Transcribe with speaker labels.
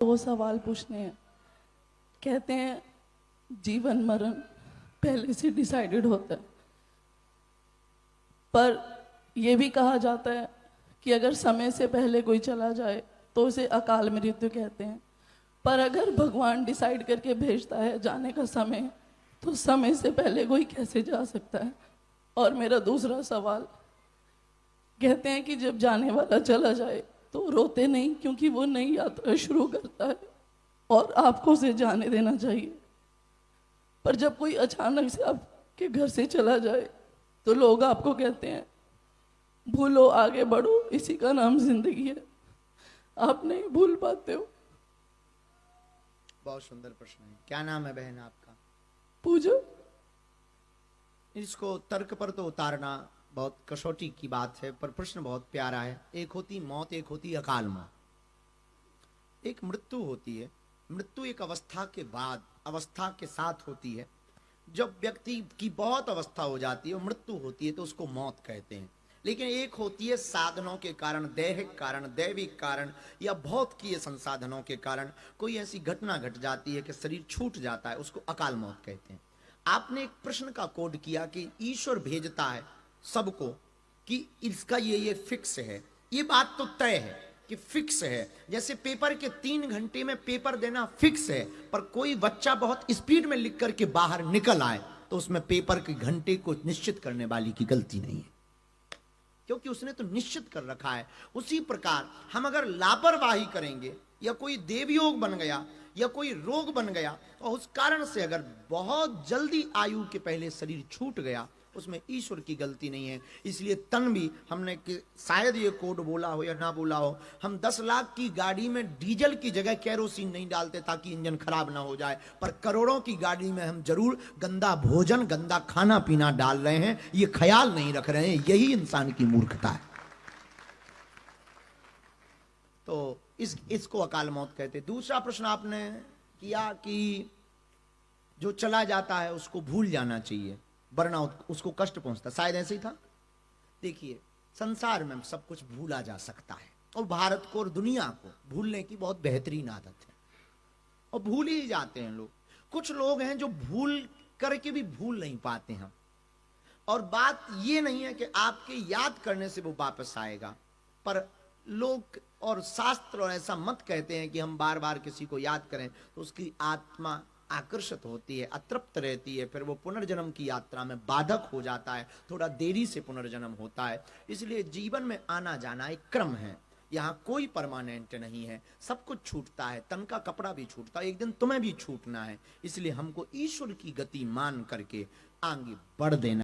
Speaker 1: दो सवाल पूछने हैं। कहते हैं जीवन मरण पहले से डिसाइडेड होता है, पर यह भी कहा जाता है कि अगर समय से पहले कोई चला जाए तो उसे अकाल मृत्यु कहते हैं। पर अगर भगवान डिसाइड करके भेजता है जाने का समय, तो समय से पहले कोई कैसे जा सकता है? और मेरा दूसरा सवाल, कहते हैं कि जब जाने वाला चला जाए तो रोते नहीं, क्योंकि वो नई यात्रा शुरू करता है और आपको उसे जाने देना चाहिए। पर जब कोई अचानक से आपके घर से चला जाए तो लोग आपको कहते हैं भूलो आगे बढ़ो, इसी का नाम जिंदगी है। आप नहीं भूल पाते हो।
Speaker 2: बहुत सुंदर प्रश्न है। क्या नाम है बहन आपका?
Speaker 1: पूजा।
Speaker 2: इसको तर्क पर तो उतारना बहुत कसौटी की बात है, पर प्रश्न बहुत प्यारा है। एक होती मौत, एक होती अकाल मौत। एक मृत्यु होती है। मृत्यु एक अवस्था के बाद, अवस्था के साथ होती है। जब व्यक्ति की बहुत अवस्था हो जाती है और मृत्यु होती है तो उसको मौत कहते हैं। लेकिन एक होती है साधनों के कारण, दैहिक कारण, दैविक कारण या भौतिकीय संसाधनों के कारण कोई ऐसी घटना घट जाती है कि शरीर छूट जाता है, उसको अकाल मौत कहते हैं। आपने एक प्रश्न का कोड किया कि ईश्वर भेजता है सबको, कि इसका ये फिक्स है। ये बात तो तय है कि फिक्स है। जैसे पेपर के 3 घंटे में पेपर देना फिक्स है, पर कोई बच्चा बहुत स्पीड में लिख करके बाहर निकल आए तो उसमें पेपर के घंटे को निश्चित करने वाली की गलती नहीं है, क्योंकि उसने तो निश्चित कर रखा है। उसी प्रकार हम अगर लापरवाही करेंगे या कोई देवयोग बन गया या कोई रोग बन गया और उस कारण से अगर बहुत जल्दी आयु के पहले शरीर छूट गया, उसमें ईश्वर की गलती नहीं है। इसलिए तन भी हमने कि शायद ये कोड बोला हो या ना बोला हो, हम 10 लाख की गाड़ी में डीजल की जगह केरोसिन नहीं डालते ताकि इंजन खराब ना हो जाए, पर करोड़ों की गाड़ी में हम जरूर गंदा भोजन, गंदा खाना पीना डाल रहे हैं, ये ख्याल नहीं रख रहे हैं। यही इंसान की मूर्खता है। तो इसको अकाल मौत कहते। दूसरा प्रश्न आपने किया कि जो चला जाता है उसको भूल जाना चाहिए, वरना उसको कष्ट पहुंचता। शायद ऐसे ही था। देखिए, संसार में सब कुछ भूला जा सकता है और भारत को और दुनिया को भूलने की बहुत बेहतरीन आदत है और भूल ही जाते हैं लोग। कुछ लोग हैं जो भूल करके भी भूल नहीं पाते हैं। और बात ये नहीं है कि आपके याद करने से वो वापस आएगा, पर लोग और शास्त्र और ऐसा मत कहते हैं कि हम बार बार किसी को याद करें तो उसकी आत्मा आकर्षित होती है, अतृप्त रहती है, फिर वो पुनर्जन्म की यात्रा में बाधक हो जाता है, थोड़ा देरी से पुनर्जन्म होता है। इसलिए जीवन में आना जाना एक क्रम है, यहाँ कोई परमानेंट नहीं है। सब कुछ छूटता है, तन का कपड़ा भी छूटता है, एक दिन तुम्हें भी छूटना है। इसलिए हमको ईश्वर की गति मान करके आगे बढ़ देना।